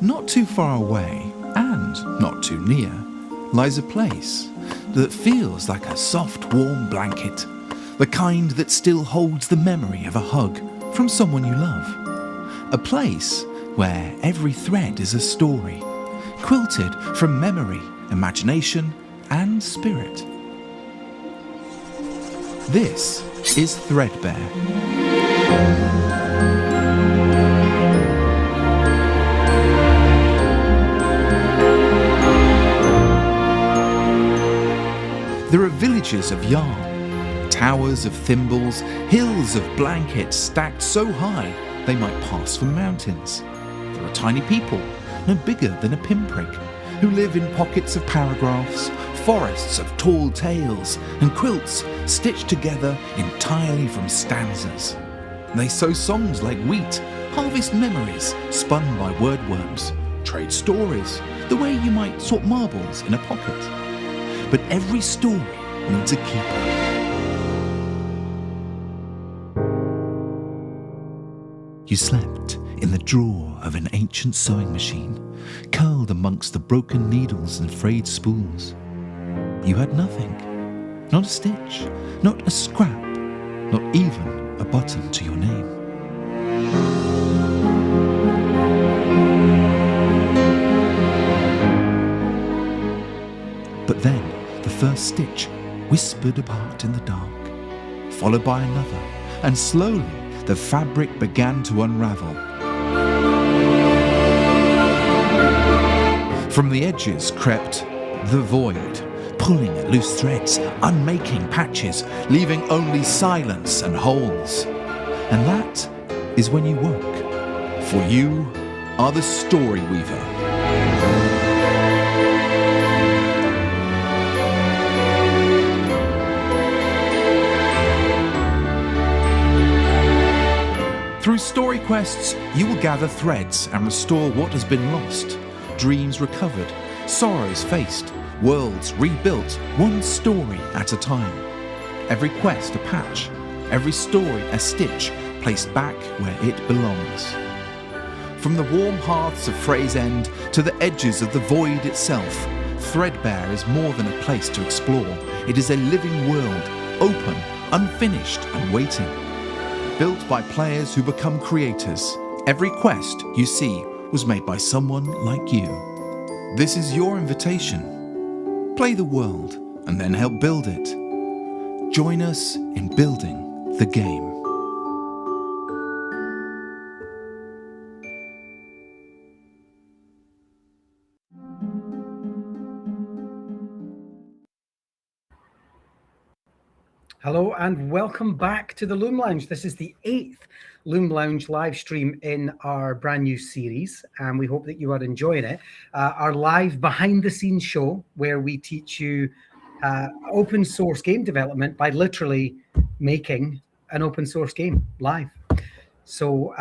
Not too far away, and not too near, lies a place that feels like a soft, warm blanket, the kind that still holds the memory of a hug from someone you love. A place where every thread is a story, quilted from memory, imagination, and spirit. This is Threadbare. There are villages of yarn, towers of thimbles, hills of blankets stacked so high they might pass for mountains. There are tiny people, no bigger than a pinprick, who live in pockets of paragraphs, forests of tall tales, and quilts stitched together entirely from stanzas. They sow songs like wheat, harvest memories spun by wordworms, trade stories, the way you might sort marbles in a pocket. But every story needs a keeper. You slept in the drawer of an ancient sewing machine, curled amongst the broken needles and frayed spools. You had nothing, not a stitch, not a scrap, not even a button to your name. But then the first stitch whispered apart in the dark, followed by another, and slowly the fabric began to unravel. From the edges crept the void, pulling at loose threads, unmaking patches, leaving only silence and holes. And that is when you woke, for you are the story weaver. Through story quests, you will gather threads and restore what has been lost, dreams recovered, sorrows faced, worlds rebuilt, one story at a time. Every quest a patch, every story a stitch placed back where it belongs. From the warm hearths of Frey's End to the edges of the void itself, Threadbare is more than a place to explore. It is a living world, open, unfinished and waiting. Built by players who become creators, every quest you see was made by someone like you. This is your invitation. Play the world and then help build it. Join us in building the game. Hello and welcome back to the Loom Lounge. This is the 8th Loom Lounge live stream in our brand new series, and we hope that you are enjoying it. Our live behind the scenes show where we teach you open source game development by literally making an open source game live. So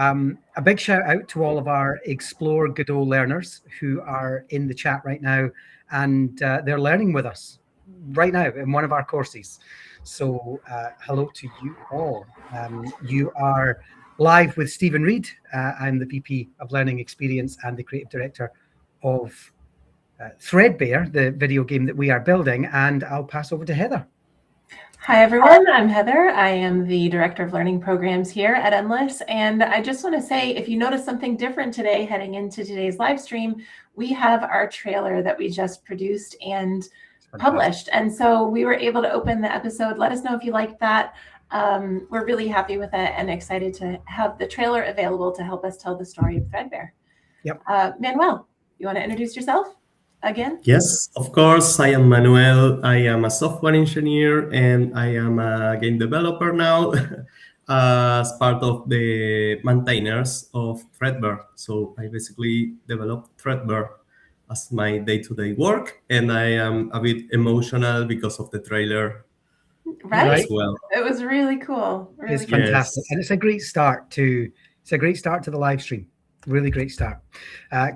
a big shout out to all of our Explore Godot learners who are in the chat right now, and they're learning with us right now in one of our courses. So hello to you all. You are live with Stephen Reed. I'm the VP of Learning Experience and the Creative Director of Threadbare, the video game that we are building, and I'll pass over to Heather. Hi everyone, I'm Heather. I am the Director of Learning Programs here at Endless, and I just want to say, if you notice something different today heading into today's live stream, we have our trailer that we just produced and published, and so we were able to open the episode. Let us know if you liked that. We're really happy with it and excited to have the trailer available to help us tell the story of Threadbare. Yep. Manuel, you want to introduce yourself again? Yes, of course. I am Manuel. I am a software engineer and I am a game developer now as part of the maintainers of Threadbare. So I basically developed Threadbare as my day-to-day work, and I am a bit emotional because of the trailer right as well. It was really cool. Really It's fantastic. Yes. And it's a great start to the live stream. Really great start.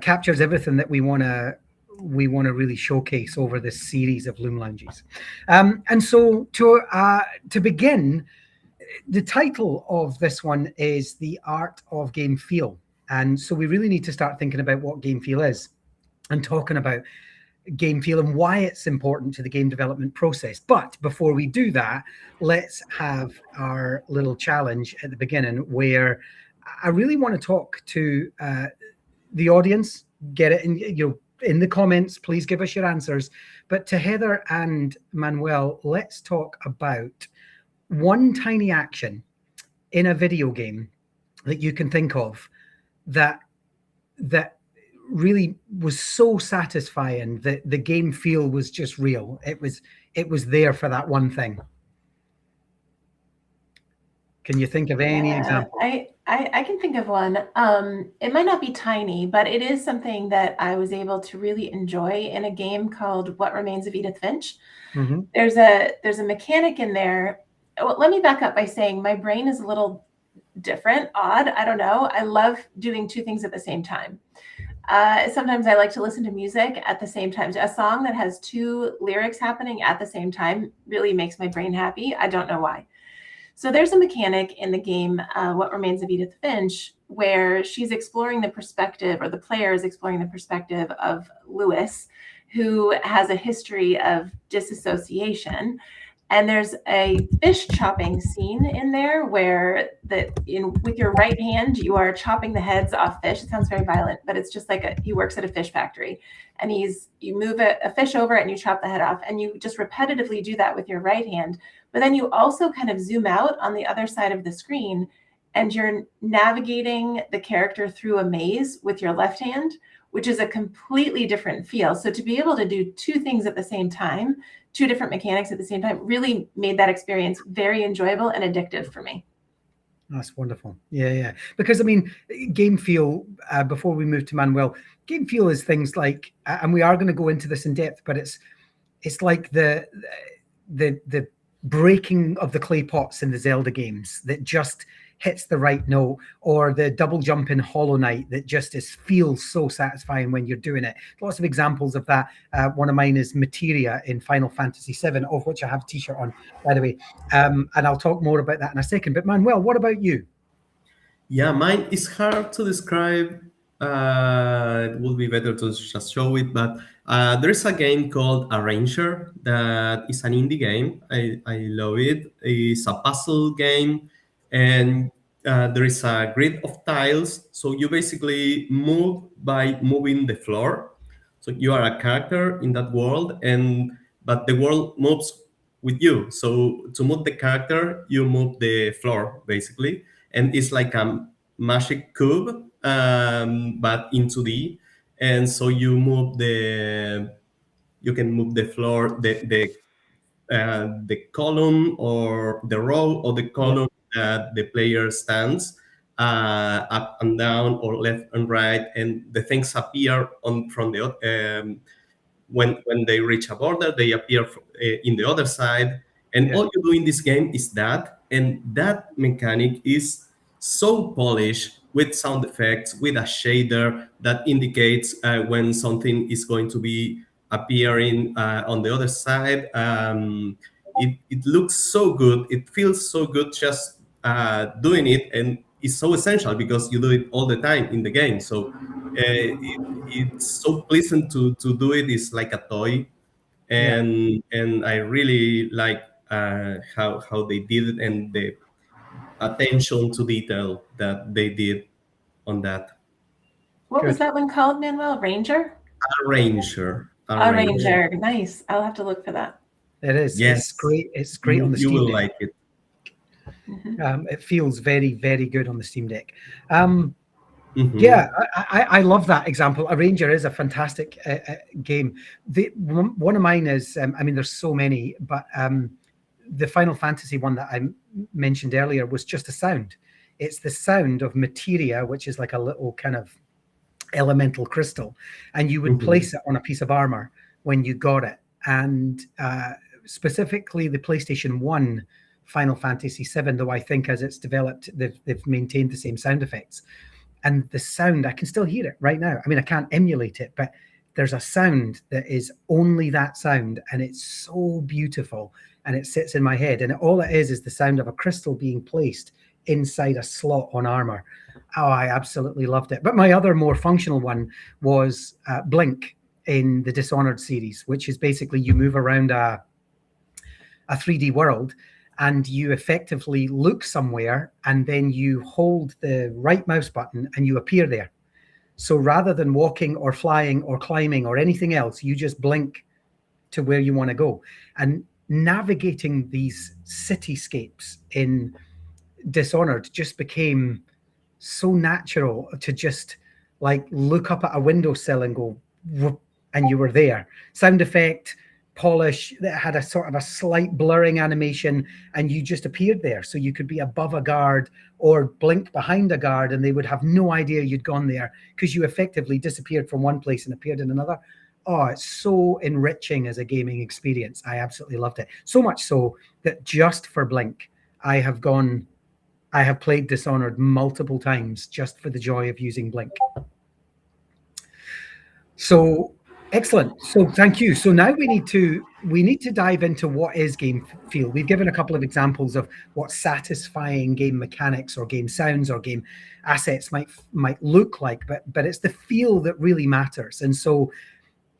Captures everything that we want to really showcase over this series of Loom Lounges. And so to begin, the title of this one is The Art of Game Feel. And so we really need to start thinking about what game feel is and talking about game feel and why it's important to the game development process. But before we do that, let's have our little challenge at the beginning, where I really want to talk to the audience. Get it in the comments, please give us your answers. But to Heather and Manuel, let's talk about one tiny action in a video game that you can think of that really was so satisfying that the game feel was just real. It was there for that one thing. Can you think of any example? I can think of one. It might not be tiny, but it is something that I was able to really enjoy in a game called What Remains of Edith Finch. Mm-hmm. There's a mechanic in there. Well, let me back up by saying my brain is a little different, odd. I don't know. I love doing two things at the same time. Sometimes I like to listen to music at the same time. A song that has two lyrics happening at the same time really makes my brain happy. I don't know why. So there's a mechanic in the game, What Remains of Edith Finch, where she's exploring the perspective, or the player is exploring the perspective of Lewis, who has a history of disassociation. And there's a fish chopping scene in there where with your right hand, you are chopping the heads off fish. It sounds very violent, but it's just like he works at a fish factory, and you move a fish over and you chop the head off, and you just repetitively do that with your right hand. But then you also kind of zoom out on the other side of the screen, and you're navigating the character through a maze with your left hand, which is a completely different feel. So to be able to do two things at the same time, two different mechanics at the same time, really made that experience very enjoyable and addictive for me. That's wonderful. Yeah. Because I mean, game feel, before we move to Manuel, game feel is things like, and we are going to go into this in depth, but it's like the breaking of the clay pots in the Zelda games that just hits the right note, or the double jump in Hollow Knight that just feels so satisfying when you're doing it. Lots of examples of that. One of mine is Materia in Final Fantasy VII, of which I have a t-shirt on, by the way. And I'll talk more about that in a second. But Manuel, what about you? Yeah, mine is hard to describe. It would be better to just show it, but there is a game called Arranger that is an indie game. I love it. It's a puzzle game, and there is a grid of tiles. So you basically move by moving the floor. So you are a character in that world, but the world moves with you. So to move the character, you move the floor basically, and it's like a magic cube, but in 2D. And so you can move the floor, the column or the row or the column that the player stands, up and down or left and right, and the things appear from the when they reach a border, they appear in the other side. And all you do in this game is that, and that mechanic is so polished with sound effects, with a shader that indicates when something is going to be appearing on the other side. It looks so good. It feels so good just doing it, and it's so essential because you do it all the time in the game. So it's so pleasant to do it. It's like a toy, and I really like how they did it and the attention to detail that they did on that. What was that one called, Manuel? Ranger? Arranger. Arranger. Nice. I'll have to look for that. It is. Yes. It's great. It's great on the Steam Deck. You will Deck. like it. Mm-hmm. It feels very, very good on the Steam Deck. Yeah, I love that example. Arranger is a fantastic game. One of mine is, I mean, there's so many, but the Final Fantasy one that I mentioned earlier was just a sound. It's the sound of materia, which is like a little kind of elemental crystal, and you would place it on a piece of armor when you got it. And specifically the PlayStation 1 Final Fantasy VII, though I think as it's developed, they've maintained the same sound effects. And the sound, I can still hear it right now. I mean, I can't emulate it, but there's a sound that is only that sound, and it's so beautiful, and it sits in my head. And all it is the sound of a crystal being placed inside a slot on armor. Oh, I absolutely loved it. But my other more functional one was Blink in the Dishonored series, which is basically you move around a 3D world and you effectively look somewhere and then you hold the right mouse button and you appear there. So rather than walking or flying or climbing or anything else, you just blink to where you want to go. And navigating these cityscapes in Dishonored just became so natural to just like look up at a windowsill and go, whoop, and you were there. Sound effect, polish that had a sort of a slight blurring animation, and you just appeared there. So you could be above a guard or blink behind a guard and they would have no idea you'd gone there because you effectively disappeared from one place and appeared in another. Oh, it's so enriching as a gaming experience. I absolutely loved it. So much so that just for Blink, I have played Dishonored multiple times just for the joy of using Blink. So excellent. So thank you. So now we need to dive into what is game feel. We've given a couple of examples of what satisfying game mechanics or game sounds or game assets might look like, but it's the feel that really matters. And so,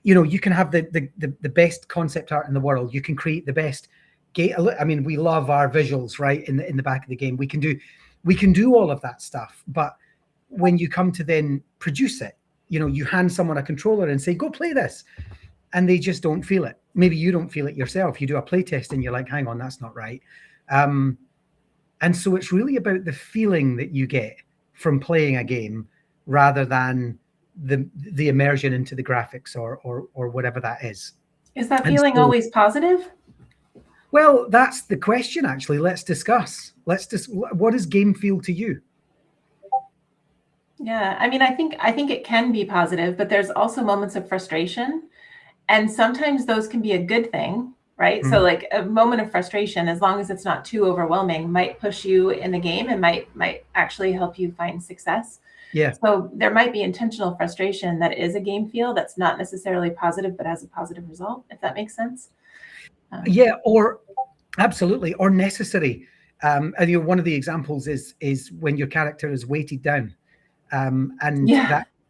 you know, you can have the best concept art in the world. You can create the best game. I mean, we love our visuals, right? In the back of the game, we can do all of that stuff. But when you come to then produce it, you know, you hand someone a controller and say, go play this. And they just don't feel it. Maybe you don't feel it yourself. You do a play test and you're like, hang on, that's not right. And so it's really about the feeling that you get from playing a game rather than the immersion into the graphics or whatever that is. Is that feeling always positive? Well, that's the question, actually. Let's discuss. What does game feel to you? Yeah, I mean, I think it can be positive, but there's also moments of frustration. And sometimes those can be a good thing, right? So like a moment of frustration, as long as it's not too overwhelming, might push you in the game and might actually help you find success. Yeah. So there might be intentional frustration that is a game feel that's not necessarily positive, but has a positive result, if that makes sense. Yeah, or absolutely, or necessary. And you know, one of the examples is when your character is weighted down. And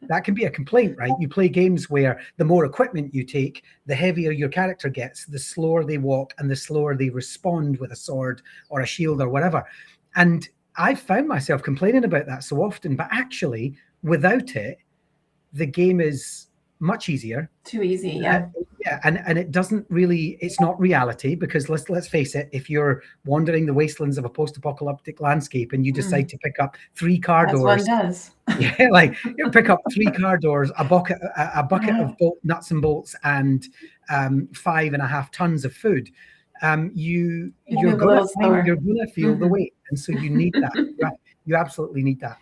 that can be a complaint, right? You play games where the more equipment you take, the heavier your character gets, the slower they walk and the slower they respond with a sword or a shield or whatever. And I found myself complaining about that so often, but actually without it, the game is much easier. Too easy, yeah. And it doesn't really, it's not reality, because let's face it, if you're wandering the wastelands of a post-apocalyptic landscape and you decide to pick up 3 car doors. One does. Yeah, like you pick up 3 car doors, a bucket of nuts and bolts, and 5.5 tons of food. You're gonna feel the weight, and so you need that. You absolutely need that.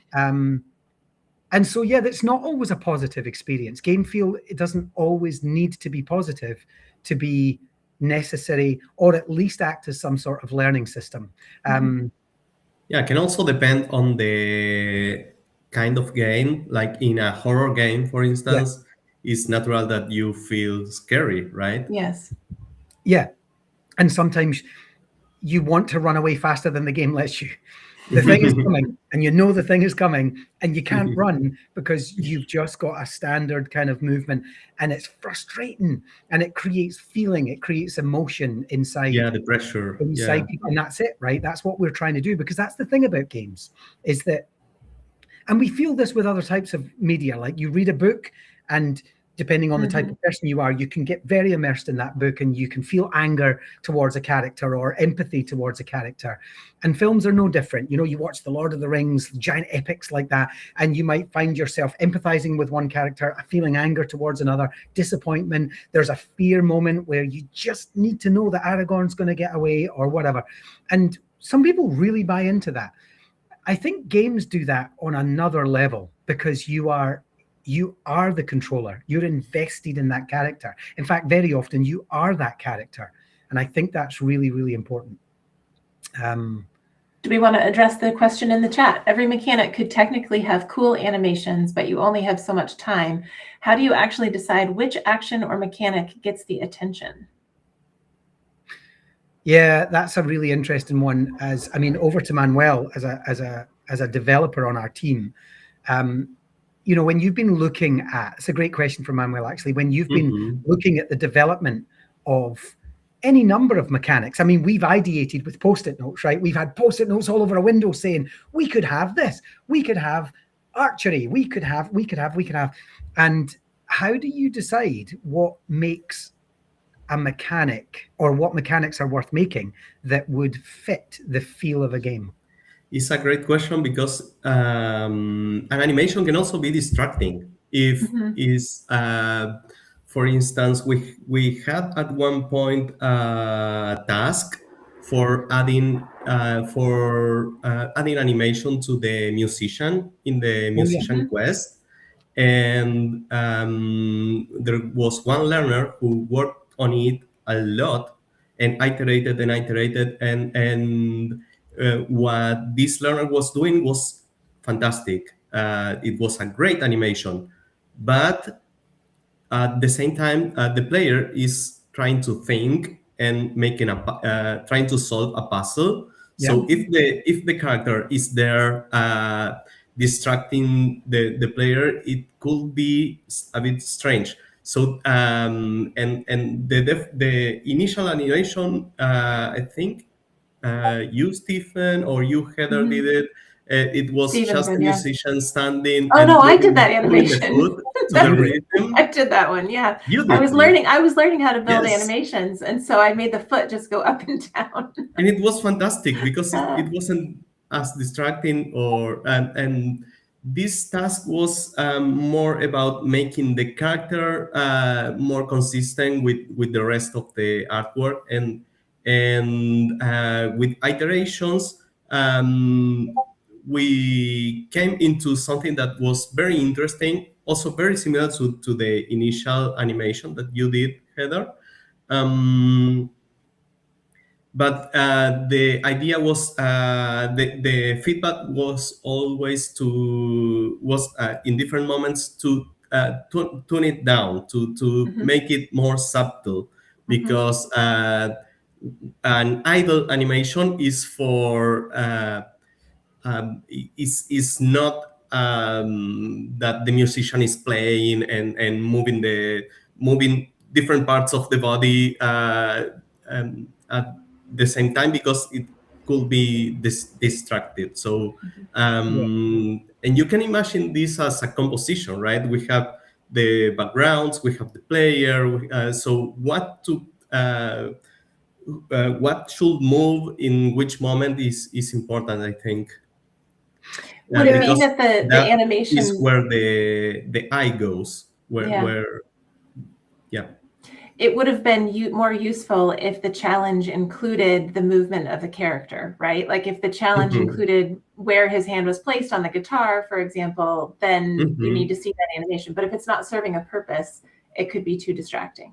And so, yeah, that's not always a positive experience. Game feel, it doesn't always need to be positive to be necessary, or at least act as some sort of learning system. Yeah, it can also depend on the kind of game. Like in a horror game, for instance, it's natural that you feel scary, right? Yes. Yeah. And sometimes you want to run away faster than the game lets you. The thing is coming, and you know the thing is coming, and you can't run because you've just got a standard kind of movement, and it's frustrating, and it creates feeling, it creates emotion inside. Yeah, the pressure. Inside people, and that's it, right? That's what we're trying to do, because that's the thing about games, is that, and we feel this with other types of media, like you read a book, and depending on the type of person you are, you can get very immersed in that book and you can feel anger towards a character or empathy towards a character. And films are no different. You know, you watch The Lord of the Rings, giant epics like that, and you might find yourself empathizing with one character, feeling anger towards another, disappointment. There's a fear moment where you just need to know that Aragorn's going to get away or whatever. And some people really buy into that. I think games do that on another level, because you are the controller. You're invested in that character. In fact, very often you are that character. And I think that's really, really important. Do we want to address the question in the chat? Every mechanic could technically have cool animations, but you only have so much time. How do you actually decide which action or mechanic gets the attention? Yeah, that's a really interesting one. Over to Manuel as a developer on our team. When you've been looking at, it's a great question from Manuel actually. When you've been looking at the development of any number of mechanics, we've ideated with post-it notes, right? We've had post-it notes all over a window saying we could have this, we could have archery, we could have. And how do you decide what makes a mechanic, or what mechanics are worth making that would fit the feel of a game? It's a great question because an animation can also be distracting. If is for instance, we had at one point a task for adding adding animation to the musician in the musician quest, and there was one learner who worked on it a lot and iterated and iterated, and what this learner was doing was fantastic. It was a great animation, but at the same time, the player is trying to think and making trying to solve a puzzle. Yeah. So if the character is there distracting the player, it could be a bit strange. So and the initial animation, I think you, Stephen, or you, Heather, did it. It was just the musician standing. Oh, and no, I did that moving the animation. foot to the rhythm. I did that one, yeah. You did. I was learning how to build Yes. animations, and so I made the foot just go up and down. And it was fantastic because it wasn't as distracting, and this task was more about making the character more consistent with the rest of the artwork, and with iterations we came into something that was very interesting, also very similar to the initial animation that you did, Heather. But the idea was the feedback was always in different moments to tune it down, to make it more subtle, because an idle animation is for is not that the musician is playing and moving different parts of the body at the same time, because it could be distracted. So and you can imagine this as a composition, right? We have the backgrounds, we have the player, so what should move in which moment is important, I think. Would it mean that the animation is where the eye goes, where it would have been more useful if the challenge included the movement of the character, right? Like if the challenge included where his hand was placed on the guitar, for example, then you need to see that animation. But if it's not serving a purpose, it could be too distracting.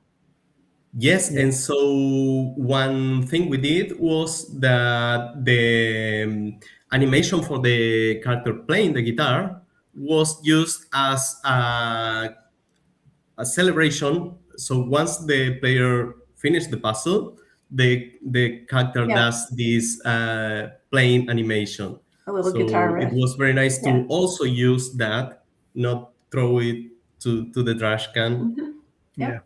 Yes, and so one thing we did was that the animation for the character playing the guitar was used as a celebration. So once the player finished the puzzle, the character does this playing animation. A little guitar riff. It was very nice to also use that, not throw it to the trash can. Yeah.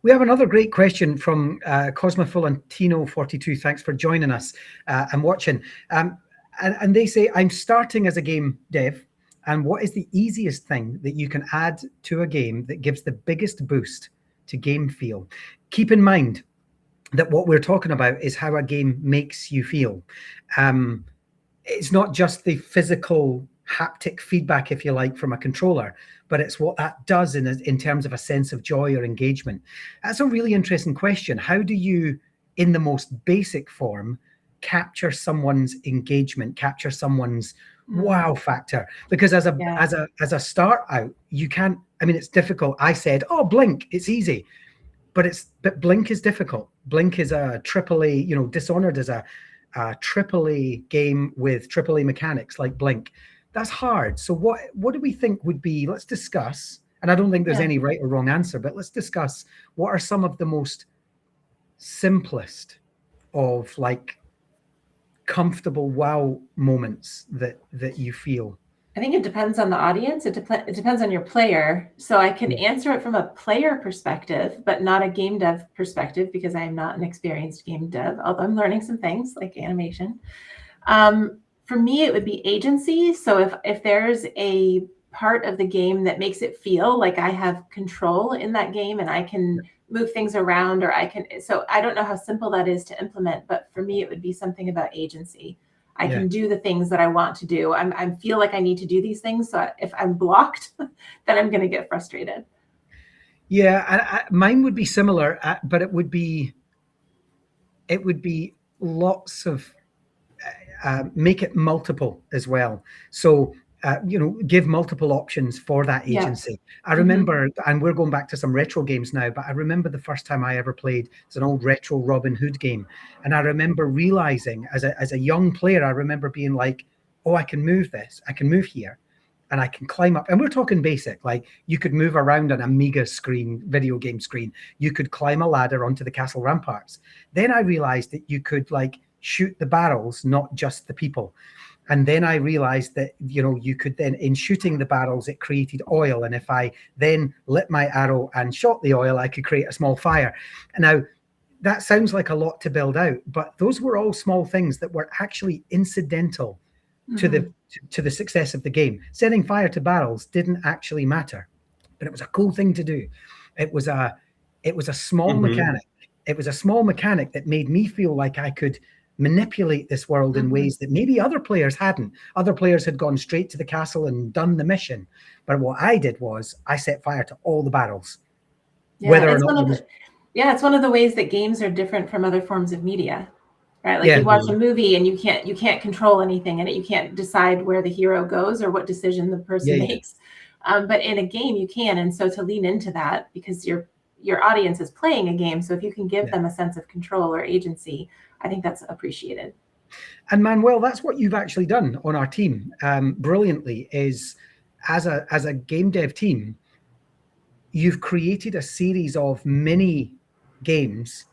We have another great question from Cosmofulantino42. Thanks for joining us and watching. And they say, I'm starting as a game dev, and what is the easiest thing that you can add to a game that gives the biggest boost to game feel? Keep in mind that what we're talking about is how a game makes you feel. It's not just the physical haptic feedback, if you like, from a controller, but it's what that does in terms of a sense of joy or engagement. That's a really interesting question. How do you, in the most basic form, capture someone's engagement, capture someone's wow factor? Because as a start out, you can't, it's difficult. I said, oh, Blink, it's easy, but Blink is difficult. Blink is a AAA, Dishonored is a AAA game with AAA mechanics like Blink. That's hard. So what do we think would be, let's discuss, and I don't think there's any right or wrong answer, but let's discuss what are some of the most simplest of like comfortable wow moments that you feel? I think it depends on the audience. It depends on your player. So I can answer it from a player perspective, but not a game dev perspective, because I am not an experienced game dev, although I'm learning some things like animation. For me, it would be agency. So if there's a part of the game that makes it feel like I have control in that game and I can move things around, or so I don't know how simple that is to implement, but for me, it would be something about agency. I can do the things that I want to do. I feel like I need to do these things. So if I'm blocked, then I'm going to get frustrated. Yeah, mine would be similar, but it would be lots of make it multiple as well. So give multiple options for that agency. I remember, and we're going back to some retro games now, but I remember the first time I ever played, it's an old retro Robin Hood game. And I remember realizing as a young player, I remember being like, oh, I can move this, I can move here, and I can climb up. And we're talking basic, like you could move around an Amiga screen, video game screen. You could climb a ladder onto the castle ramparts. Then I realized that you could like shoot the barrels, not just the people. And then I realized that, you could then, in shooting the barrels, it created oil. And if I then lit my arrow and shot the oil, I could create a small fire. And now that sounds like a lot to build out, but those were all small things that were actually incidental to the success of the game. Setting fire to barrels didn't actually matter, but it was a cool thing to do. It was a small mechanic. It was a small mechanic that made me feel like I could manipulate this world in ways that maybe other players hadn't. Other players had gone straight to the castle and done the mission. But what I did was I set fire to all the barrels. Yeah, it's one of the ways that games are different from other forms of media, right? Like you watch a movie and you can't control anything in it. You can't decide where the hero goes or what decision the person makes. But in a game you can. And so to lean into that, because your audience is playing a game. So if you can give them a sense of control or agency, I think that's appreciated. And Manuel, that's what you've actually done on our team brilliantly, is as a game dev team, you've created a series of mini games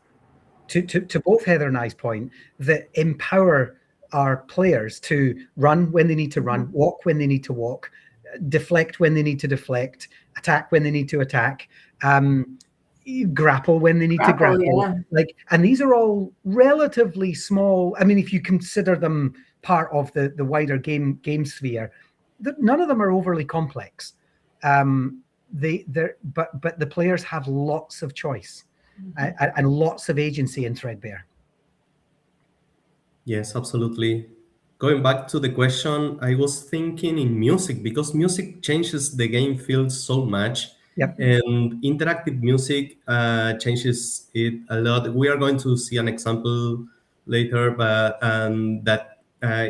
to both Heather and I's point that empower our players to run when they need to run, walk when they need to walk, deflect when they need to deflect, attack when they need to attack, grapple when they need to grapple. And these are all relatively small. I mean, if you consider them part of the wider game sphere, none of them are overly complex. But the players have lots of choice and lots of agency in Threadbare. Yes, absolutely. Going back to the question, I was thinking in music, because music changes the game feel so much. And interactive music changes it a lot. We are going to see an example later, but that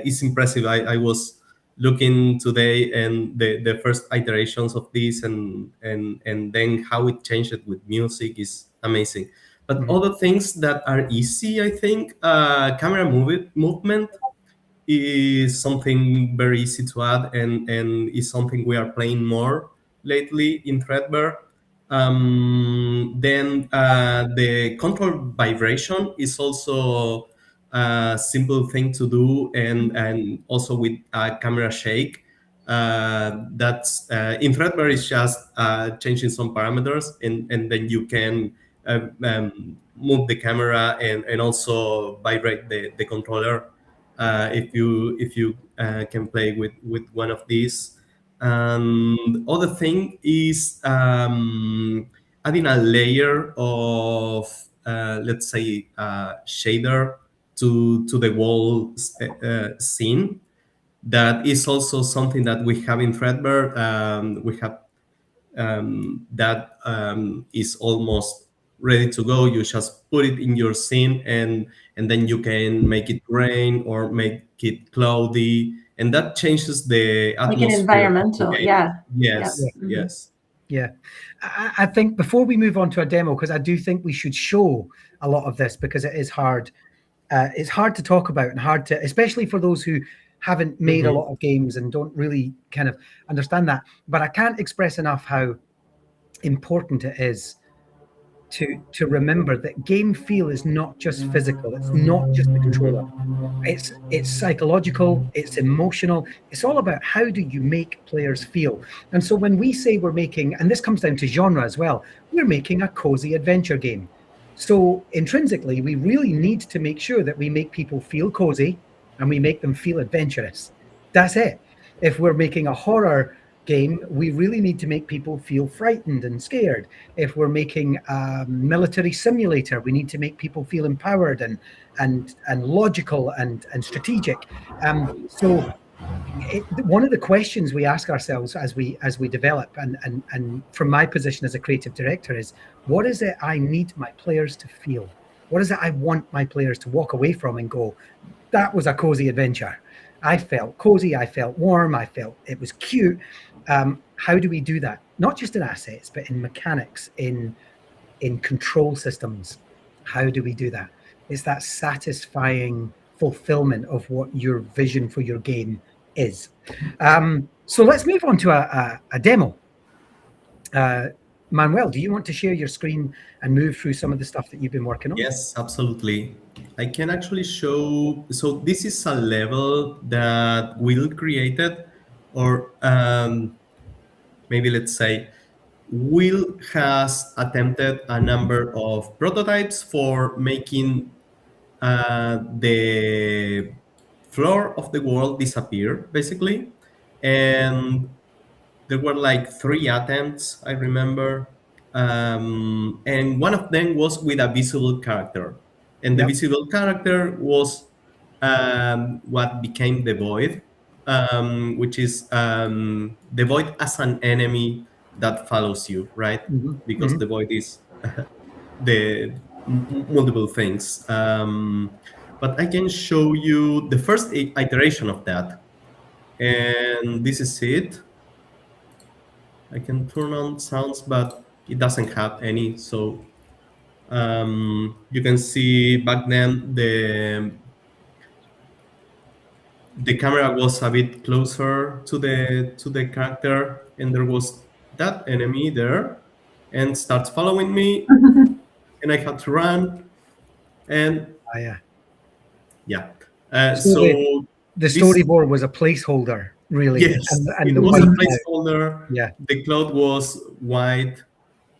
is impressive. I was looking today and the first iterations of this and then how it changed with music is amazing. But other things that are easy, I think, camera movement is something very easy to add and is something we are playing more lately in Threadbare. Then the control vibration is also a simple thing to do, and also with camera shake. That's in Threadbare is just changing some parameters, and then you can move the camera and also vibrate the controller if you can play with one of these. Other thing is adding a layer of let's say shader to the wall scene. That is also something that we have in Threadbare. We have that is almost ready to go. You just put it in your scene and then you can make it rain or make it cloudy, and that changes the atmosphere. Like an environmental, Yes. Yeah. I think before we move on to a demo, because I do think we should show a lot of this, because it is hard. It's hard to talk about and hard to, especially for those who haven't made a lot of games and don't really kind of understand that. But I can't express enough how important it is to remember that game feel is not just physical. It's not just the controller. It's psychological, it's emotional. It's all about how do you make players feel. And so when we say we're making, and this comes down to genre as well, we're making a cozy adventure game. So intrinsically, we really need to make sure that we make people feel cozy and we make them feel adventurous. That's it. If we're making a horror game, we really need to make people feel frightened and scared. If we're making a military simulator, we need to make people feel empowered and logical and strategic. So one of the questions we ask ourselves as we develop, and from my position as a creative director, is what is it I need my players to feel? What is it I want my players to walk away from and go, that was a cozy adventure. I felt cozy, I felt warm, I felt it was cute. How do we do that? Not just in assets, but in mechanics, in control systems. How do we do that? It's that satisfying fulfillment of what your vision for your game is. So let's move on to a demo. Manuel, do you want to share your screen and move through some of the stuff that you've been working on? Yes, absolutely. I can actually show, so this is a level that Will created, or maybe let's say Will has attempted a number of prototypes for making the floor of the world disappear, basically. And there were like 3 attempts, I remember. And one of them was with a visible character. And the Yep. visible character was what became the Void, which is the Void as an enemy that follows you, right? Because the Void is the multiple things. But I can show you the first iteration of that. And this is it. I can turn on sounds, but it doesn't have any. So you can see back then the camera was a bit closer to the character, and there was that enemy there, and starts following me, and I had to run, and yeah. So the storyboard was a placeholder, really. Yes, and it the was a white placeholder. Yeah. The cloud was white,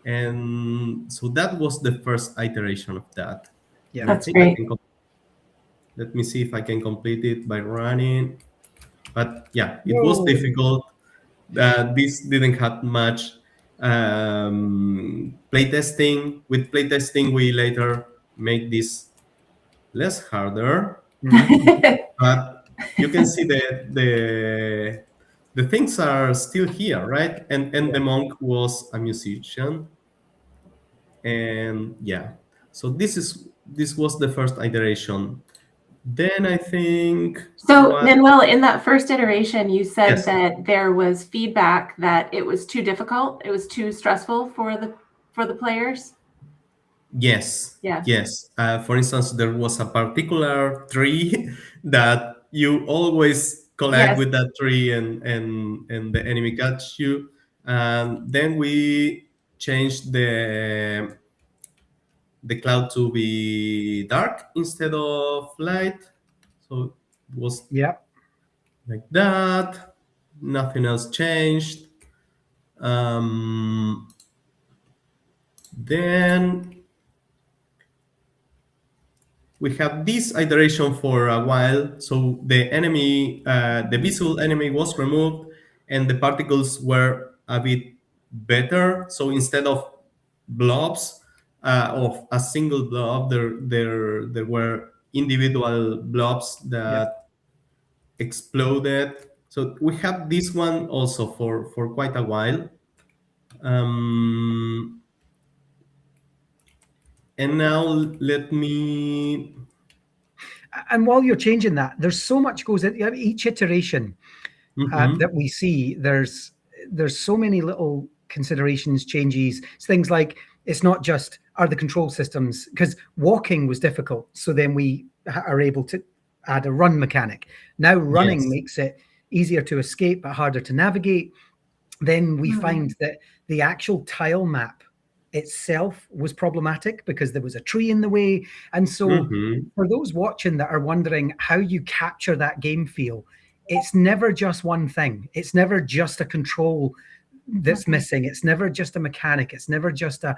and so that was the first iteration of that. Yeah, that's great. Let me see if I can complete it by running. But yeah, it was difficult. This didn't have much playtesting. With playtesting, we later made this less harder. But you can see the things are still here, right? And the monk was a musician. And yeah, so this was the first iteration. Then I think Manuel, in that first iteration, you said Yes. that there was feedback that it was too difficult, it was too stressful for the players. Yes. Yeah. Yes. For instance, there was a particular tree that you always collide Yes. with that tree, and the enemy catch you. And then we changed the cloud to be dark instead of light. So it was like that. Nothing else changed. Then we have this iteration for a while. So the enemy, the visual enemy was removed, and the particles were a bit better. So instead of blobs of a single blob, there were individual blobs that exploded. So we have this one also for quite a while. And now let me. And while you're changing that, there's so much goes into each iteration that we see. There's so many little considerations, changes, things like it's not just are the control systems, because walking was difficult. So then we are able to add a run mechanic. Now running makes it easier to escape but harder to navigate. Then we find that the actual tile map itself was problematic because there was a tree in the way. And so Mm-hmm. for those watching that are wondering how you capture that game feel, it's never just one thing. It's never just a control that's missing. It's never just a mechanic. It's never just a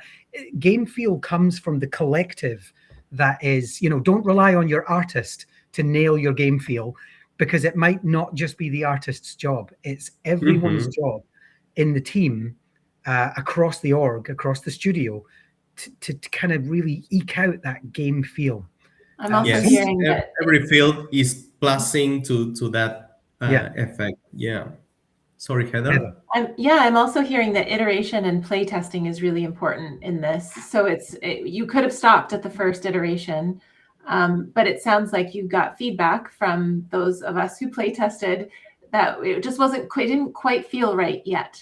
game feel comes from the collective. That is, don't rely on your artist to nail your game feel, because it might not just be the artist's job. It's everyone's job in the team, across the org, across the studio, to kind of really eke out that game feel. I'm also hearing that every field is plusing to that effect. Yeah. Sorry, Heather. I'm also hearing that iteration and play testing is really important in this. So you could have stopped at the first iteration, but it sounds like you got feedback from those of us who play tested that it just didn't quite feel right yet.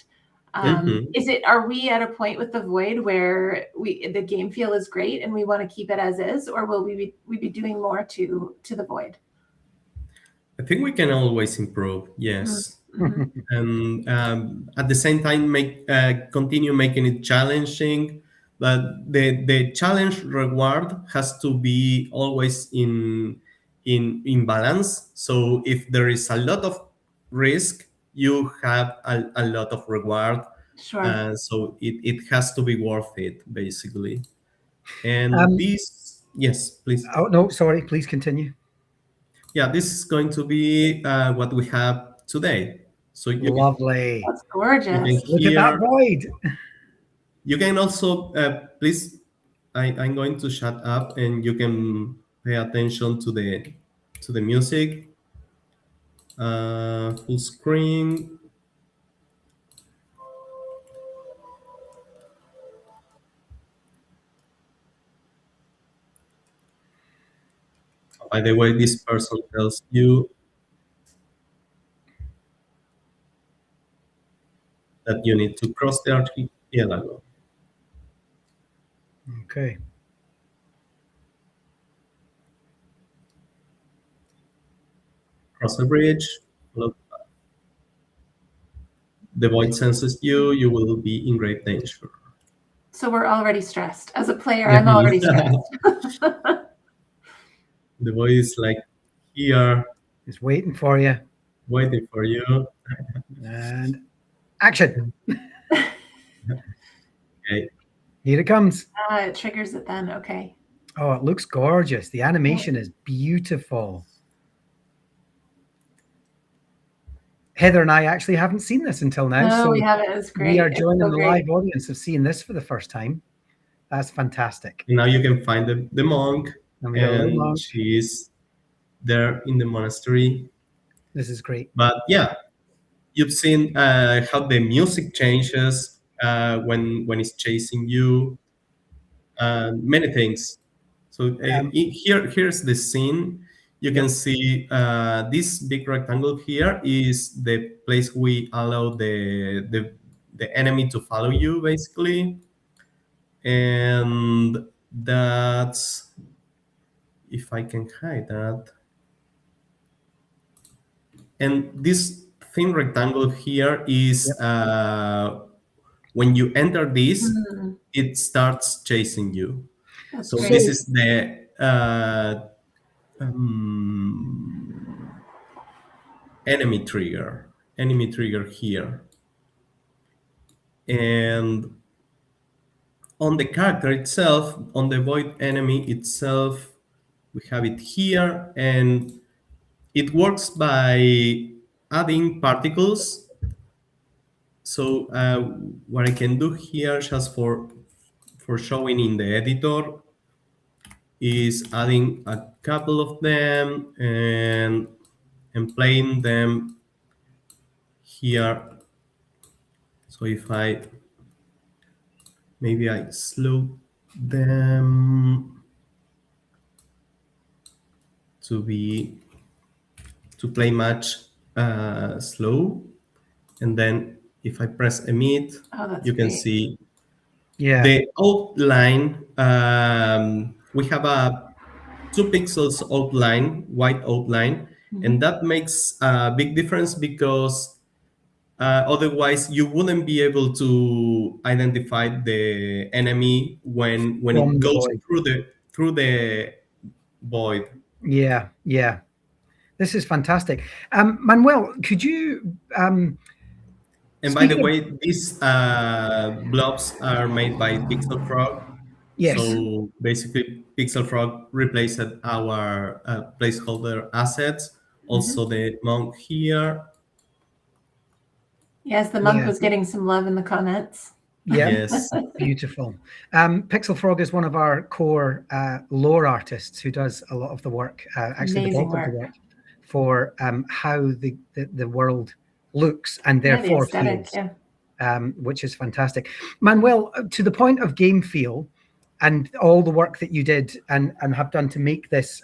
Are we at a point with the Void where the game feel is great and we want to keep it as is, or will we be doing more to the Void? I think we can always improve. Yes. And at the same time, continue making it challenging. But the challenge reward has to be always in balance. So if there is a lot of risk, you have a lot of reward. Sure. So it has to be worth it, basically. And yes, please. Oh no, sorry. Please continue. Yeah, this is going to be what we have today. So lovely. That's gorgeous. Look at that Void. You can also, please, I'm going to shut up and you can pay attention to the music. Full screen. By the way, this person tells you that you need to cross the archipelago. Okay. Cross the bridge. Look. The Void senses you. You will be in great danger. So we're already stressed. As a player, I'm already stressed. The Void is like here. It's waiting for you. Waiting for you. And action. Okay. Here it comes. It triggers it then. Okay. Oh, it looks gorgeous. The animation is beautiful. Heather and I actually haven't seen this until now. No, so we haven't. It's great. We are joining the live audience of seeing this for the first time. That's fantastic. And now you can find the monk, and she's there in the monastery. This is great. But yeah, you've seen how the music changes when it's chasing you. Many things. So here's the scene. You can see this big rectangle here is the place we allow the enemy to follow you, basically. And that's, if I can hide that. And this thin rectangle here is when you enter this, it starts chasing you. That's so great. This is the enemy trigger here. And on the character itself, on the Void enemy itself, we have it here, and it works by adding particles. So what I can do here, just for showing in the editor, is adding a couple of them and playing them here. So if maybe I slow them to play much slow, and then if I press emit, you can see the outline. We have a 2 pixels outline, white outline, and that makes a big difference because Otherwise, you wouldn't be able to identify the enemy when From it the goes void. through the void. Yeah, yeah. This is fantastic. Manuel, could you And by the speak of, way, these blobs are made by Pixel Frog. yes, So basically, Pixel Frog replaced our placeholder assets. Also, the monk here. Yes, the monk yeah, was getting some love in the comments. yeah, Yes. beautiful. Pixel Frog is one of our core lore artists who does a lot of the work, actually the Amazing bulk of the work. work for how the world looks and Yeah, the therefore aesthetic. feels, Yeah. which is fantastic. Manuel, to the point of game feel and all the work that you did and have done to make this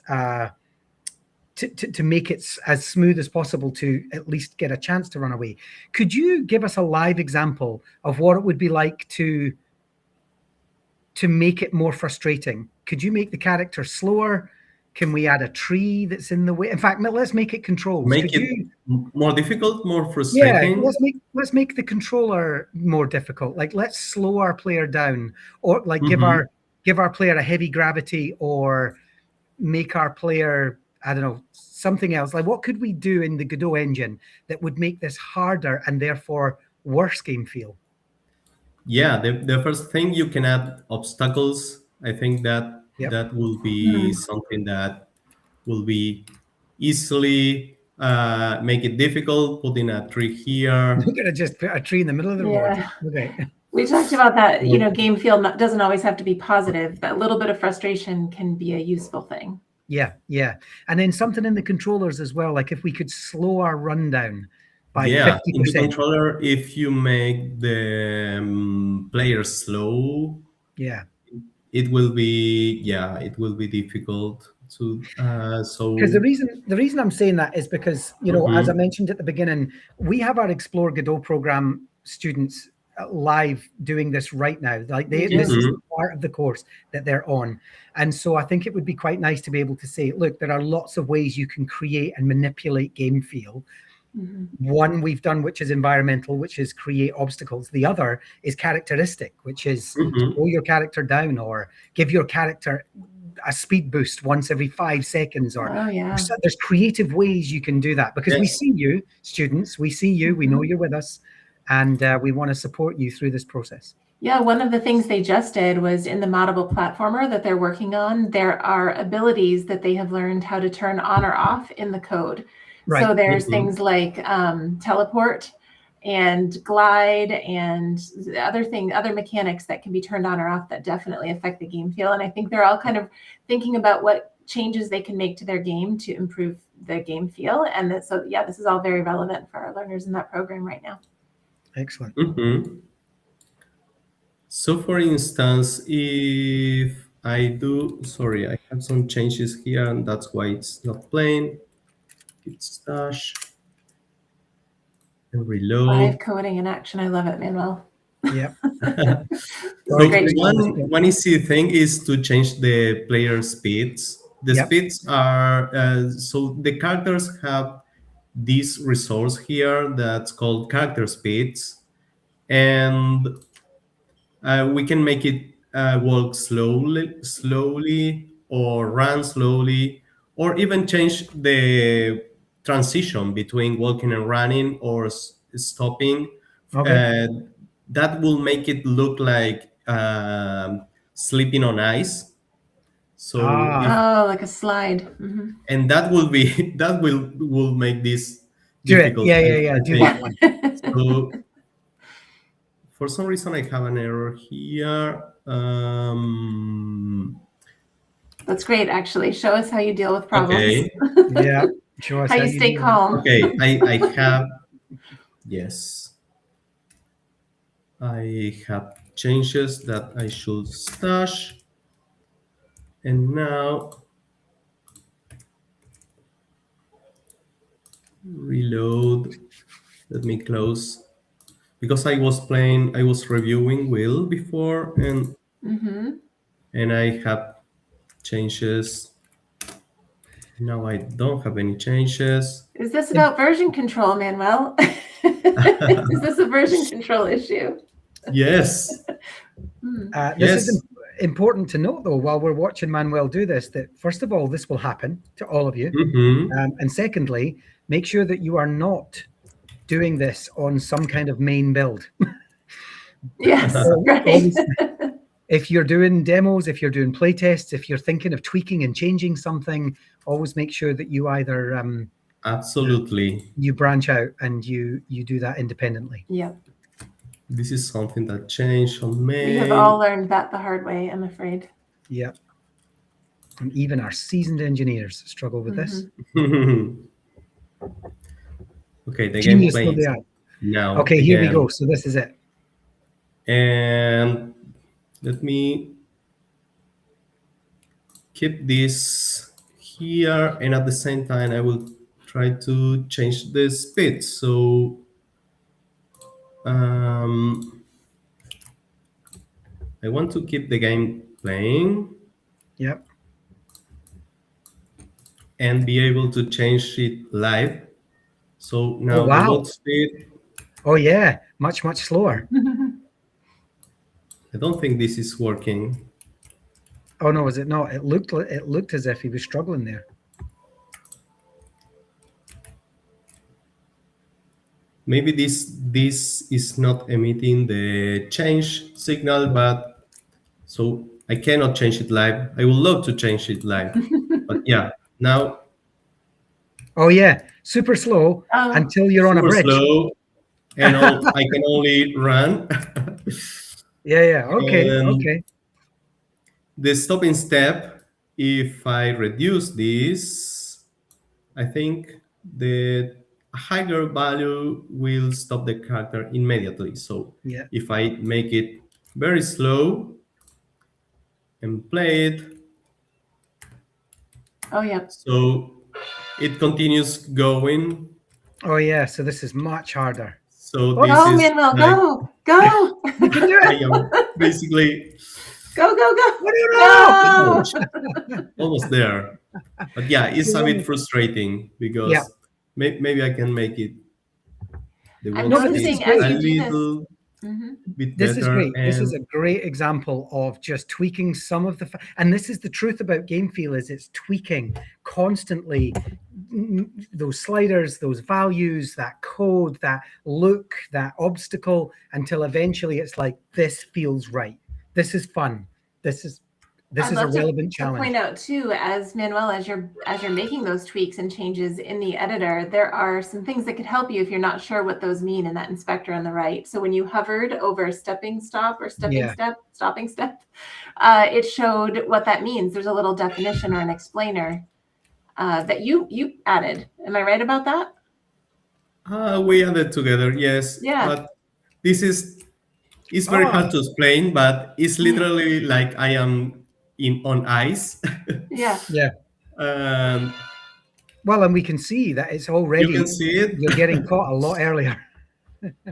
to make it as smooth as possible to at least get a chance to run away. Could you give us a live example of what it would be like to make it more frustrating? Could you make the character slower? Can we add a tree that's in the way? In fact, let's make it controls. Make Could it you? more difficult, more Yeah, frustrating. let's make the controller more difficult. Like let's slow our player down, or like Mhm. give our player a heavy gravity, or make our player, I don't know, something else. Like what could we do in the Godot engine that would make this harder and therefore worse game feel? Yeah, the first thing, you can add obstacles. I think that Yep. that will be something that will be easily make it difficult. Putting a tree here. We're gonna just put a tree in the middle of the road. Yeah. Okay. We talked about that, game feel doesn't always have to be positive. That little bit of frustration can be a useful thing. Yeah, yeah. And then something in the controllers as well, like if we could slow our rundown by Yeah, in the 50%. controller, if you make the player slow, Yeah. it will be difficult to so. Because the reason I'm saying that is because, as I Mhm. mentioned at the beginning, we have our Explore Godot program students live doing this right now. Like We this do. is part of the course that they're on. And so I think it would be quite nice to be able to say, look, there are lots of ways you can create and manipulate game feel. One we've done, which is environmental, which is create obstacles. The other is characteristic, which is slow your character down or give your character a speed boost once every 5 seconds. Or there's creative ways you can do that, because we see you, students, we see you, we know you're with us, and we want to support you through this process. Yeah, one of the things they just did was in the moddable platformer that they're working on, there are abilities that they have learned how to turn on or off in the code. Right. So there's things like teleport and glide and other mechanics that can be turned on or off that definitely affect the game feel. And I think they're all kind of thinking about what changes they can make to their game to improve the game feel. And this is all very relevant for our learners in that program right now. Excellent. So for instance, if I do, sorry, I have some changes here, and that's why it's not playing. It's dash and reload. Live coding in action. I love it, Manuel. Yeah. So one easy thing is to change the player speeds. The speeds are, so the characters have this resource here that's called character speeds. And we can make it walk slowly or run slowly, or even change the transition between walking and running or stopping. That will make it look like slipping on ice. So like a slide. And that will be that will make this difficult. Yeah. Do that one. So for some reason, I have an error here. That's great, actually. Show us how you deal with problems. Okay. Yeah. Show us how you stay calm. Okay, I have, yes. I have changes that I should stash. And now, reload. Let me close. Because I was reviewing Will before, and I have changes. Now I don't have any changes. Is this about version control, Manuel? Is this a version control issue? Yes. This Yes. is important to note, though, while we're watching Manuel do this, that first of all, this will happen to all of you. And secondly, make sure that you are not doing this on some kind of main build. Yes, right. If you're doing demos, if you're doing playtests, if you're thinking of tweaking and changing something, always make sure that you either Absolutely. you branch out and you do that independently. Yep. This is something that changed on May. We have all learned that the hard way, I'm afraid. Yeah. And even our seasoned engineers struggle with this. Okay, the Genius game will be plays out. now. Okay, here we again. go. So this is it. And let me keep this here, and at the same time I will try to change the speed. So I want to keep the game playing. Yep. And be able to change it live. So now wow. the load speed. Oh yeah, much slower. I don't think this is working. Oh no, is it not? It looked as if he was struggling there. Maybe this is not emitting the change signal, but so I cannot change it live. I would love to change it live, but yeah, now. Oh yeah, super slow until you're on a bridge. Slow, and I can only run. Yeah. Okay. The stopping step, if I reduce this, I think the higher value will stop the character immediately. So if I make it very slow and play it. Oh yeah. So it continues going. Oh yeah, so this is much harder. So this is Manuel, like, go. You can do it. I am basically go. What do you know? Almost there. But yeah, it's a bit frustrating because maybe I can make it I'm noticing as you do this. Bit this better. Is great. This is a great example of just tweaking some of the and this is the truth about game feel is it's tweaking constantly those sliders, those values, that code, that look, that obstacle, until eventually it's like, this feels right. This is fun. This is a relevant challenge. To point out too, as Manuel, as you're making those tweaks and changes in the editor, there are some things that could help you if you're not sure what those mean in that inspector on the right. So when you hovered over stopping step, it showed what that means. There's a little definition or an explainer that you added. Am I right about that? We added together, yes. Yeah. But it's very hard to explain, but it's literally like I am on ice. Yeah. Well, and we can see that it's already. You can see it. You're getting caught a lot earlier.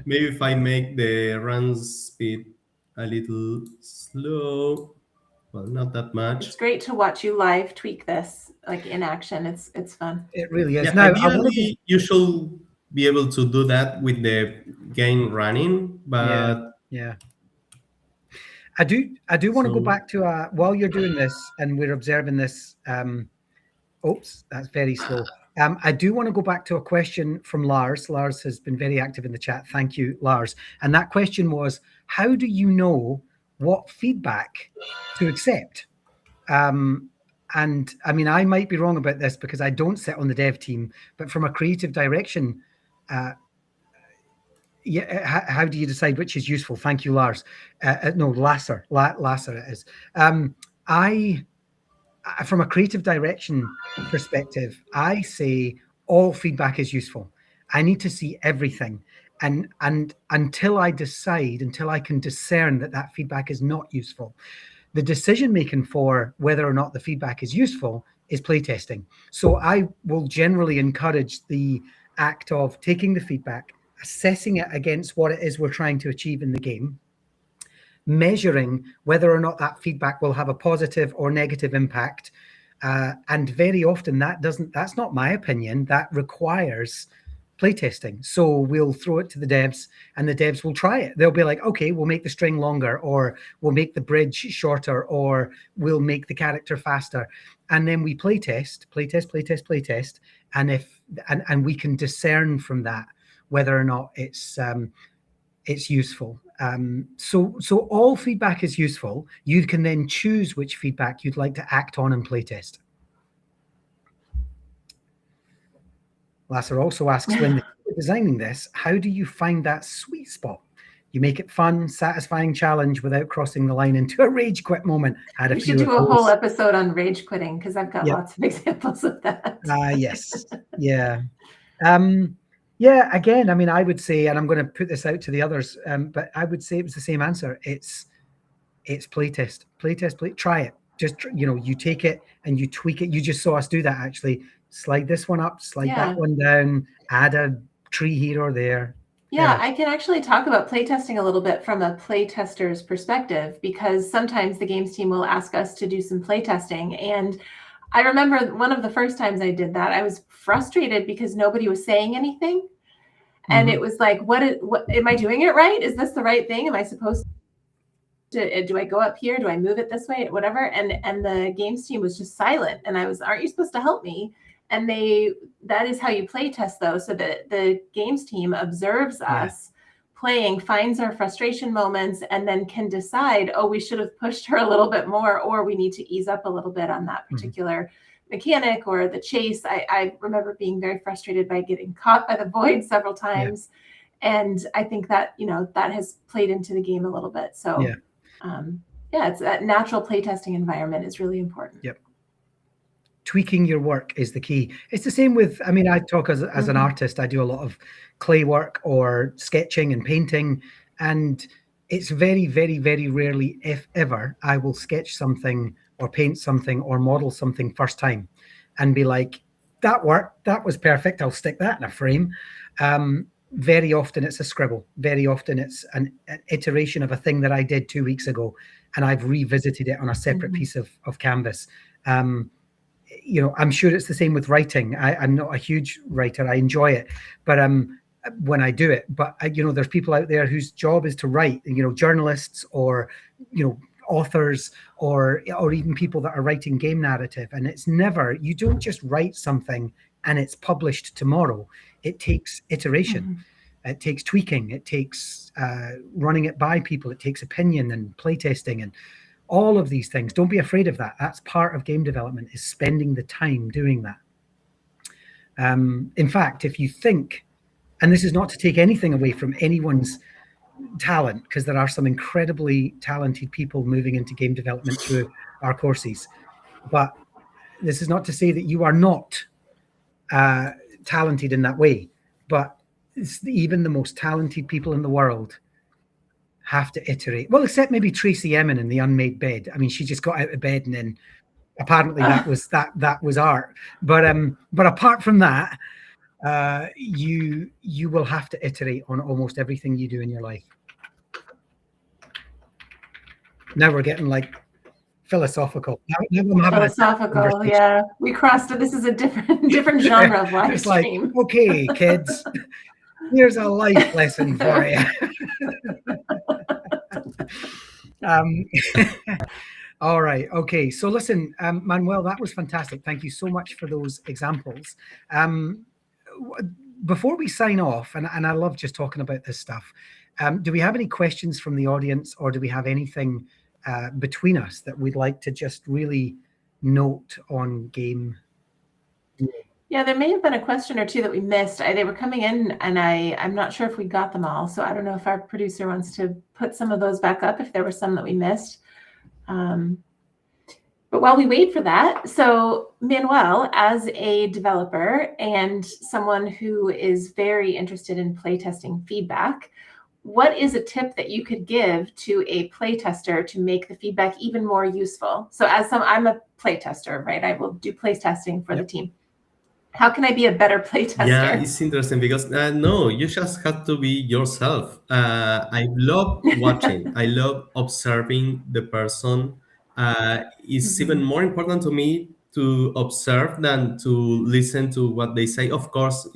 Maybe if I make the run speed a little slow. Well, not that much. It's great to watch you live tweak this, like in action. It's fun. It really is. Yeah, now, ideally, you should be able to do that with the game running, but yeah. I do want to go back to while you're doing this and we're observing this. Oops, that's very slow. I do want to go back to a question from Lars. Lars has been very active in the chat. Thank you, Lars. And that question was, how do you know what feedback to accept? And I mean, I might be wrong about this because I don't sit on the dev team, but from a creative direction, how do you decide which is useful? Thank you, Lars. No, Lasser it is. From a creative direction perspective, I say all feedback is useful. I need to see everything. And until I can discern that feedback is not useful, the decision making for whether or not the feedback is useful is playtesting. So I will generally encourage the act of taking the feedback, assessing it against what it is we're trying to achieve in the game, measuring whether or not that feedback will have a positive or negative impact, And very often that's not my opinion. That requires playtesting. So we'll throw it to the devs and the devs will try it. They'll be like, okay, we'll make the string longer, or we'll make the bridge shorter, or we'll make the character faster. And then we playtest. And we can discern from that whether or not it's useful. So all feedback is useful. You can then choose which feedback you'd like to act on and playtest. Lasser also asks, when designing this, how do you find that sweet spot? You make it fun, satisfying challenge without crossing the line into a rage quit moment. We should do a whole episode on rage quitting, because I've got lots of examples of that. Yes. Yeah. Yeah, again, I mean, I would say, and I'm going to put this out to the others, but I would say it was the same answer. It's playtest, try it. Just, you take it and you tweak it. You just saw us do that, actually. Slide this one up, slide that one down, add a tree here or there. Yeah, I can actually talk about playtesting a little bit from a playtester's perspective, because sometimes the games team will ask us to do some playtesting. And I remember one of the first times I did that, I was frustrated because nobody was saying anything. And it was like, what am I doing it right? Is this the right thing? Am I supposed to, do I go up here? Do I move it this way? Whatever. And the games team was just silent. And I was, aren't you supposed to help me? And that is how you play test, though, so that the games team observes us playing, finds our frustration moments, and then can decide, oh, we should have pushed her a little bit more, or we need to ease up a little bit on that particular mechanic or the chase. I remember being very frustrated by getting caught by the void several times. And I think that, that has played into the game a little bit. So it's a natural playtesting environment is really important. Yep. Tweaking your work is the key. It's the same with, I mean, I talk as an artist, I do a lot of clay work or sketching and painting. And it's very, very, very rarely, if ever, I will sketch something or paint something or model something first time and be like, that worked, that was perfect, I'll stick that in a frame. Very often it's a scribble. Very often it's an iteration of a thing that I did 2 weeks ago, and I've revisited it on a separate piece of canvas. I'm sure it's the same with writing. I'm not a huge writer. I enjoy it, but when I do it, but there's people out there whose job is to write, journalists or, authors or even people that are writing game narrative. And it's never, you don't just write something and it's published tomorrow. It takes iteration. It takes tweaking. It takes running it by people. It takes opinion and playtesting and all of these things. Don't be afraid of that. That's part of game development, is spending the time doing that. In fact, if you think, and this is not to take anything away from anyone's talent, because there are some incredibly talented people moving into game development through our courses, but this is not to say that you are not talented in that way. But even the most talented people in the world have to iterate. Well, except maybe Tracy Emin in The Unmade Bed. I mean, she just got out of bed and then apparently that was art. But apart from that, you will have to iterate on almost everything you do in your life. Now we're getting like philosophical. Philosophical, yeah. We crossed it. This is a different genre of live It's like, stream. Okay, kids, here's a life lesson for you. All right. Okay. So listen, Manuel, that was fantastic. Thank you so much for those examples. Before we sign off, and I love just talking about this stuff, do we have any questions from the audience, or do we have anything between us that we'd like to just really note on game? Yeah, there may have been a question or two that we missed. They were coming in, and I'm not sure if we got them all. So I don't know if our producer wants to put some of those back up if there were some that we missed. But while we wait for that, so Manuel, as a developer and someone who is very interested in playtesting feedback, what is a tip that you could give to a playtester to make the feedback even more useful? So I'm a playtester, right? I will do playtesting for the team. How can I be a better playtester? Yeah, it's interesting because no, you just have to be yourself. I love watching. I love observing the person. It's even more important to me to observe than to listen to what they say. Of course,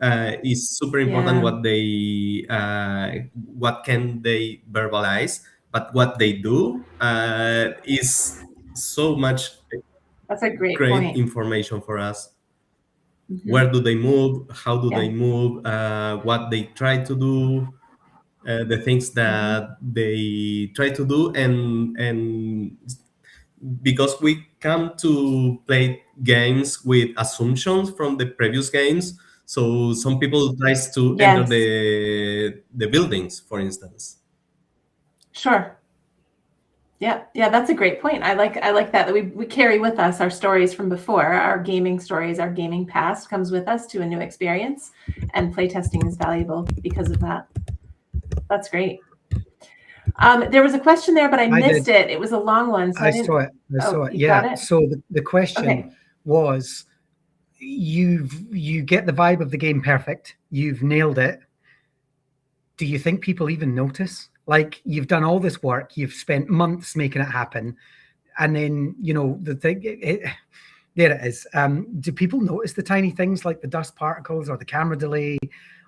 it's super important what can they verbalize, but what they do is so much That's a great great point. information for us. Where do they move? How do they move? What they try to do? The things that they try to do, and because we come to play games with assumptions from the previous games, so some people tries to enter Yes. the buildings, for instance. Sure. Yeah, that's a great point. I like that we carry with us our stories from before, our gaming stories, our gaming past comes with us to a new experience, and playtesting is valuable because of that. That's great. There was a question there, but I missed it. It was a long one, so I didn't. I saw it. You got it? So the question was, you get the vibe of the game perfect. You've nailed it. Do you think people even notice? Like, you've done all this work, you've spent months making it happen, and then, you know, the thing, there it is. Do people notice the tiny things like the dust particles or the camera delay,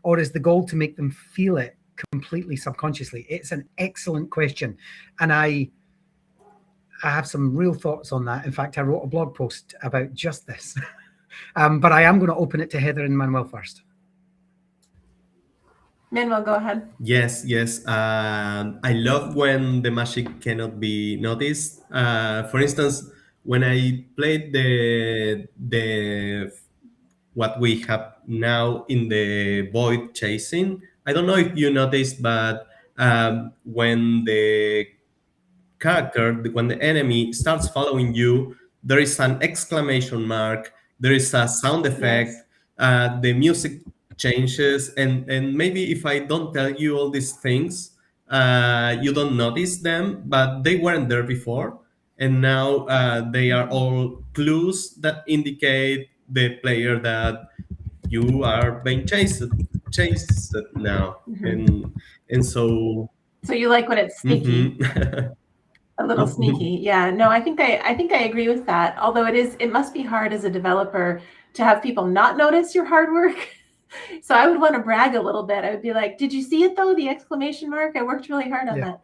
or is the goal to make them feel it completely subconsciously? It's an excellent question, and I have some real thoughts on that. In fact, I wrote a blog post about just this. But I am going to open it to Heather and Manuel first. Manuel, go ahead. Yes. I love when the magic cannot be noticed. For instance, when I played the what we have now in the void chasing, I don't know if you noticed, but when the enemy starts following you, there is an exclamation mark, there is a sound effect, the music changes, and maybe if I don't tell you all these things, you don't notice them, but they weren't there before, and now they are all clues that indicate the player that you are being chased now, and so you like when it's sneaky. A little Mm-hmm. sneaky. Yeah, no, I think I agree with that. Although it must be hard as a developer to have people not notice your hard work. So I would want to brag a little bit. I would be like, did you see it though? The exclamation mark, I worked really hard on that.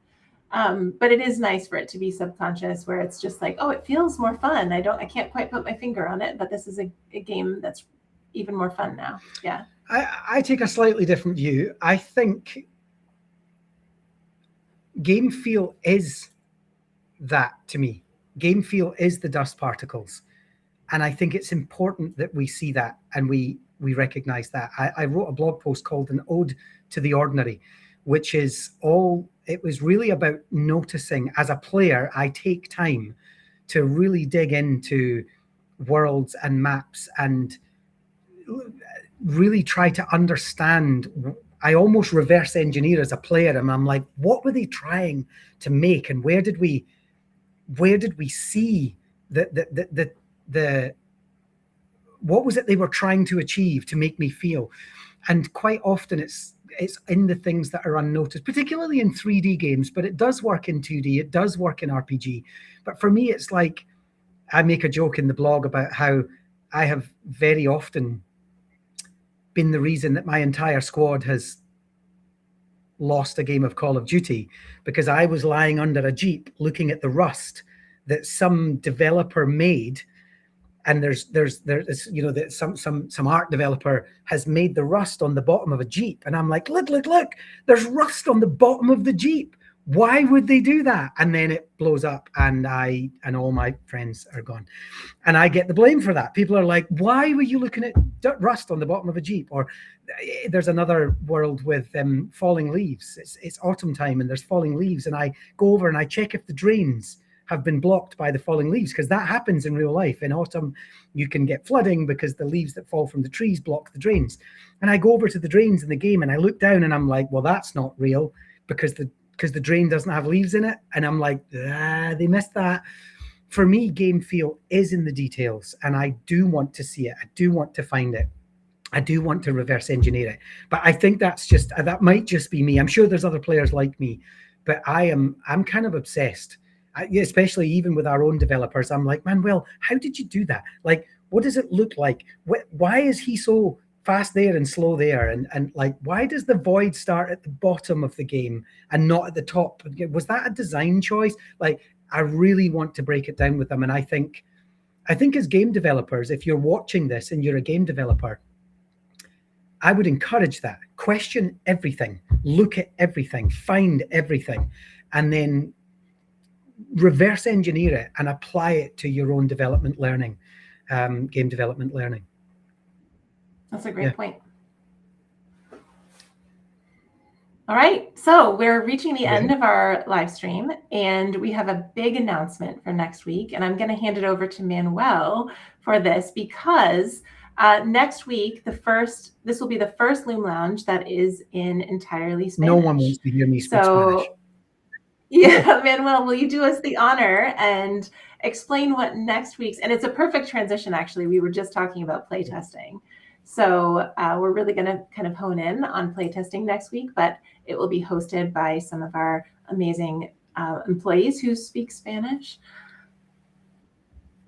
But it is nice for it to be subconscious, where it's just like, oh, it feels more fun. I can't quite put my finger on it, but this is a game that's even more fun now. Yeah. I take a slightly different view. I think game feel is that to me. Game feel is the dust particles. And I think it's important that we see that and we recognize that. I wrote a blog post called An Ode to the Ordinary, which is it was really about noticing. As a player, I take time to really dig into worlds and maps and really try to understand. I almost reverse engineer as a player, and I'm like, what were they trying to make, and where did we see the what was it they were trying to achieve to make me feel? And quite often it's in the things that are unnoticed, particularly in 3D games, but it does work in 2D, it does work in RPG. But for me, it's like, I make a joke in the blog about how I have very often been the reason that my entire squad has lost a game of Call of Duty, because I was lying under a Jeep looking at the rust that some developer made, and there's you know, that some art developer has made the rust on the bottom of a Jeep, and I'm like, look, there's rust on the bottom of the Jeep. Why would they do that? And then it blows up, and all my friends are gone, and I get the blame for that. People are like, why were you looking at rust on the bottom of a Jeep? Or there's another world with falling leaves. It's autumn time and there's falling leaves, and I go over and I check if the drains have been blocked by the falling leaves, because that happens in real life. In autumn, you can get flooding because the leaves that fall from the trees block the drains. And I go over to the drains in the game and I look down and I'm like, well, that's not real, because the drain doesn't have leaves in it. And I'm like, they missed that. For me, game feel is in the details, and I do want to see it. I do want to find it. I do want to reverse engineer it. But I think that might just be me. I'm sure there's other players like me, but I'm kind of obsessed. especially even with our own developers, I'm like, Manuel, how did you do that? Like, what does it look like? Why is he so fast there and slow there? And like, why does the void start at the bottom of the game and not at the top? Was that a design choice? Like, I really want to break it down with them. And I think as game developers, if you're watching this and you're a game developer, I would encourage that. Question everything, look at everything, find everything, and then reverse engineer it and apply it to your own development learning, game development learning. That's a great point. All right, so we're reaching the end of our live stream, and we have a big announcement for next week, and I'm going to hand it over to Manuel for this, because next week, this will be the first Loom Lounge that is in entirely Spanish. No one wants to hear me speak Spanish. Yeah, Manuel, will you do us the honor and explain what next week's, and it's a perfect transition, actually. We were just talking about playtesting. So we're really going to kind of hone in on playtesting next week, but it will be hosted by some of our amazing employees who speak Spanish.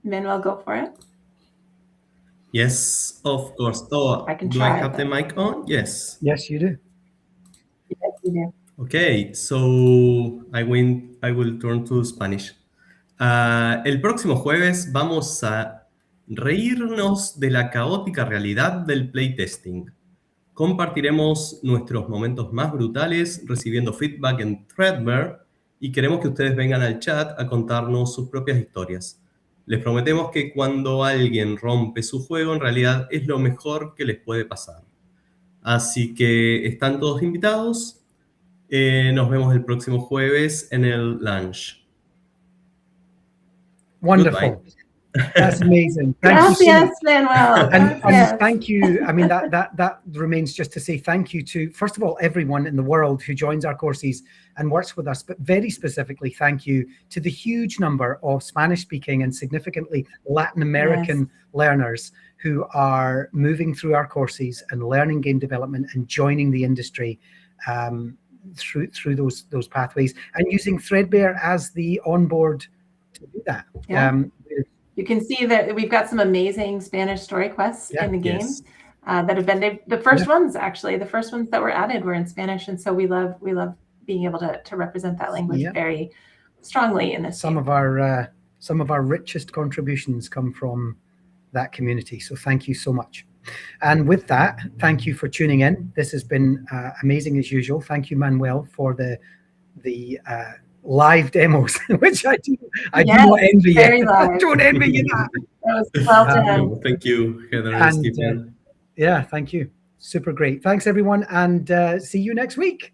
Manuel, go for it. Yes, of course. Oh, do I have the mic on? Yes. Yes, you do. Yes, you do. Okay, so I will turn to Spanish. El próximo jueves vamos a reírnos de la caótica realidad del playtesting. Compartiremos nuestros momentos más brutales recibiendo feedback en Threadbare y queremos que ustedes vengan al chat a contarnos sus propias historias. Les prometemos que cuando alguien rompe su juego, en realidad es lo mejor que les puede pasar. Así que están todos invitados. Nos vemos el próximo jueves en el lunch. Wonderful. Goodbye. That's amazing. Thank you so much. Manuel. And thank you. I mean, that remains just to say thank you to, first of all, everyone in the world who joins our courses and works with us, but very specifically, thank you to the huge number of Spanish-speaking and significantly Latin American learners who are moving through our courses and learning game development and joining the industry through those pathways, and using Threadbare as the onboard to do that. Yeah. You can see that we've got some amazing Spanish story quests in the game that have been the first ones, actually. The first ones that were added were in Spanish, and so we love being able to represent that language very strongly in this. Some of our richest contributions come from that community. So thank you so much. And with that, thank you for tuning in. This has been amazing as usual. Thank you, Manuel, for the live demos, which I do not envy you. Don't envy you that. That was well done. Thank you, Heather and Stephen. Yeah, thank you. Super great. Thanks, everyone, and see you next week.